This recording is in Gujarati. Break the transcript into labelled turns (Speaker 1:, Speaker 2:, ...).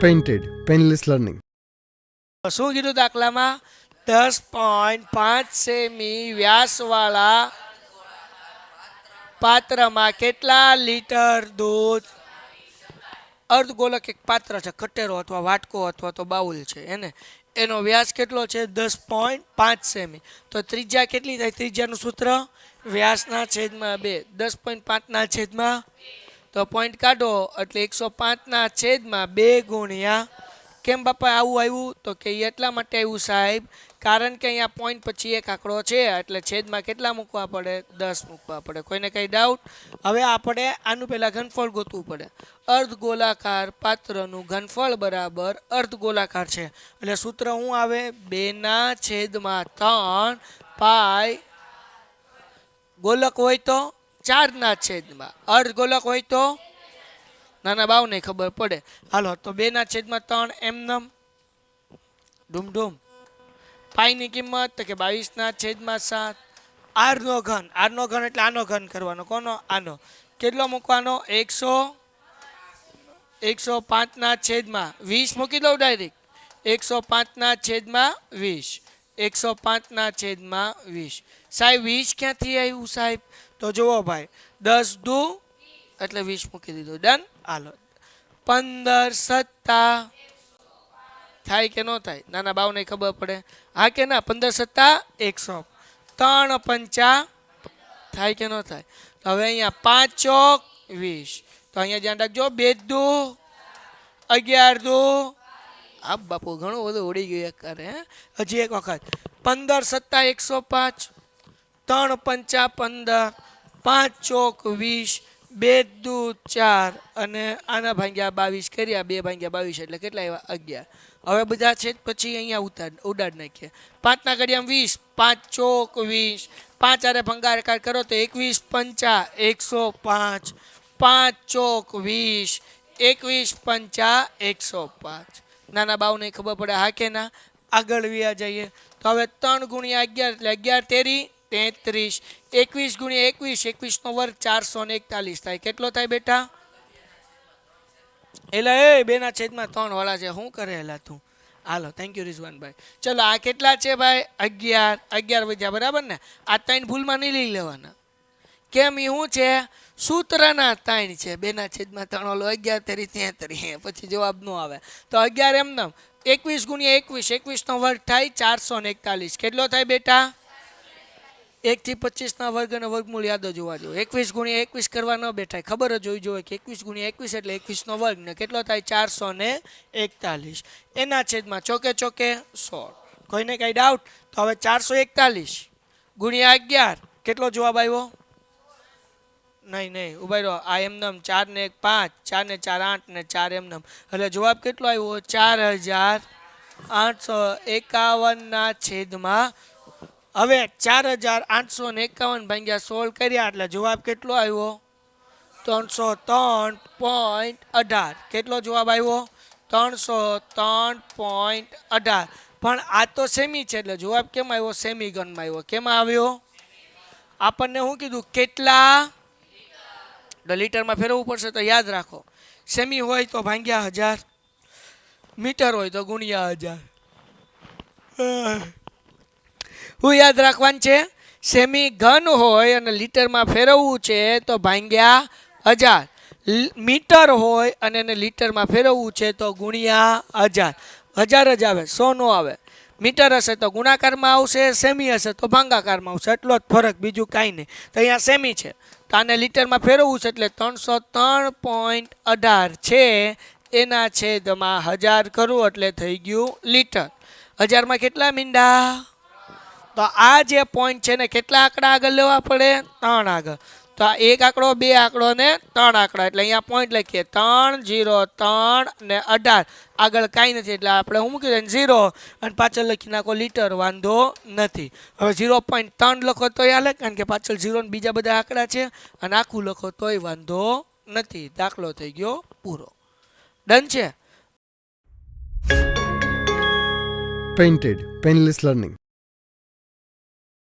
Speaker 1: Painted, painless learning.
Speaker 2: શું કીધું દાખલામાં 10.5 સેમી વ્યાસવાળા પાત્રમાં કેટલા લીટર દૂધ અર્ધગોલક એક પાત્ર છે, કટેરો અથવા વાટકો અથવા તો બાઉલ છે એનો વ્યાસ કેટલો છે 10.5 સેમી. તો ત્રિજ્યા કેટલી થાય? ત્રિજ્યાનું સૂત્ર વ્યાસના છેદમાં 2, 10.5 ના છેદમાં તો પોઈન્ટ કાઢો એટલે 105 ના છેદમાં 2 ગુણ્યા. કેમ બાપા આવું આવ્યું? તો કે એટલા માટે આવ્યું સાહેબ, કારણ કે અહીંયા પોઈન્ટ પછી એક આંકડો છે એટલે છેદમાં કેટલા મૂકવા પડે? 10 મૂકવા પડે. કોઈને કંઈ ડાઉટ? હવે આપણે આનું પહેલાં ઘનફળ ગોતવું પડે. અર્ધગોલાકાર પાત્રનું ઘનફળ બરાબર અર્ધગોલાકાર છે એટલે સૂત્ર શું આવે? 2/3 પાઈ. ગોલક હોય તો 4/, અર્ધગોલક હોય તો નાના બાવને ખબર પડે. હાલો તો 2/3 એમનમ ડૂમ પાઈની કિંમત તો કે 22/7. આરનો ઘન એટલે આનો ઘન કરવાનો. કોનો? આનો. કેટલો મૂકવાનો? 105/20 મૂકી દઉં ડાયરેક્ટ. 105/20. 105/20. સાહેબ 20 ક્યાંથી આવ્યું સાહેબ? તો જુઓ ભાઈ, 10 દુ એટલે 20 મૂકી દીધું. ડન. હાલો 15 સત્તા થાય કે ન થાય? નાના બાવને ખબર પડે. હા કે ના? 15 સત્તા 100. 3 પંચા થાય કે ન થાય? હવે અહીંયા 5 ચોક 20. તો અહીંયા ધ્યાન રાખજો, 2 દુ 11 દુ. આ બાપુ ઘણું બધું ઉડી ગયું એક કરે. હજી એક વખત 15 સત્તા 105. 3 પંચા 15. 5 ચોક 20. 2 દુ 4 અને આના ભાગ્યા 22 કર્યા. 2 ભાગ્યા 22 એટલે કેટલા આવ્યા? 11. હવે બધા છે પછી અહીંયા ઉડાડ નાખીએ. 5 ના ઘડિયામાં 20. 5 ચોક 20. 5 આરે ભંગાકાર કરો તો 21 પંચા 105. 5 ચોક 20. 21 પંચા 105. નાના બાવને ખબર પડે. હા કે ના? આગળ વ્યા જઈએ તો હવે 3 ગુણ્યા 11 એટલે 11 તેરી 33. 21 ગુણ્યા 21, 21 નો વર્ગ 441 થાય. કેટલો થાય બેટા? એટલે 2/3 વાળા છે. શું કરે એલા તું? હાલો થેન્ક યુ રિઝવાનભાઈ. ચલો આ કેટલા છે ભાઈ? 11 વધ્યા બરાબર ને? આ 3 ભૂલમાં નહીં લઈ લેવાના. કેમ? એ શું છે? સૂત્રના 3 છે. 2/3 ઓલો 11 તેરી 33. પછી જવાબ ન આવે તો 11 એમનેમ. 21 ગુણ્યા 21, 21 નો વર્ગ થાય 441. કેટલો થાય બેટા? 1 થી 25 ના વર્ગ અને વર્ગમૂળ યાદ જોવા જો. 21 ગુણ્યા 21 કરવા ન બેઠાય, ખબર જ હોવી જોઈએ કે 21 ગુણ્યા 21 એટલે 21 નો વર્ગ ને કેટલો થાય? 441. એના છેદમાં ચોકે ચોકે 16. કોઈને કઈ ડાઉટ? તો હવે 441 ગુણ્યા 11 કેટલો જવાબ આવ્યો? નહીં ઉભા રહો. આ એમનેમ 4 ને 1 5, 4 ને 4 8 ને 4 એમનેમ એટલે જવાબ કેટલો આવ્યો? 4851 ના છેદમાં. હવે 4851 ભાગ્યા 16 કર્યા એટલે જવાબ કેટલો આવ્યો? 303.18. કેટલો જવાબ આવ્યો? 303.18. પણ આ તો સેમી છે એટલે જવાબ કેમ આવ્યો? સેમી ગણમાં આવ્યો. કેમાં આવ્યો? આપણને શું કીધું? કેટલા લીટરમાં ફેરવવું પડશે તો યાદ રાખો. સેમી હોય તો ભાગ્યા 1000, મીટર હોય તો ગુણ્યા 1000. હું યાદ રાખવાનું છે? સેમી ઘન હોય અને લીટરમાં ફેરવવું છે તો ભાગ્યા 1000. મીટર હોય અને એને લીટરમાં ફેરવવું છે તો ગુણ્યા 1000. 1000 જ આવે, 100 નો આવે. મીટર હશે તો ગુણાકારમાં આવશે, સેમી હશે તો ભાગાકારમાં આવશે. એટલો જ ફરક, બીજું કાંઈ નહીં. તો અહીંયા સેમી છે તો આને લીટરમાં ફેરવવું છે એટલે 303.18 છે એના છેદમાં 1000 કરું એટલે થઈ ગયું લીટર. 1000માં કેટલા મીંડા? તો આ જે પોઈન્ટ છે ને કેટલા આંકડા આગળ લેવા પડે? 3 આગળ. તો આ 1 આંકડો, 2 આંકડો ને 3 આંકડા એટલે અહીંયા પોઈન્ટ લખીએ 3 0 3 ને 18. આગળ કાંઈ નથી એટલે આપણે શું મૂકી દઈએ? 0 અને પાછળ લખી નાખો લીટર. વાંધો નથી. હવે 0.3 લખો તોય હાલે કારણ કે પાછળ 0 ને બીજા બધા આંકડા છે અને આખું લખો તોય વાંધો નથી. દાખલો થઈ ગયો પૂરો. ડન છે.
Speaker 1: Painted, painless learning.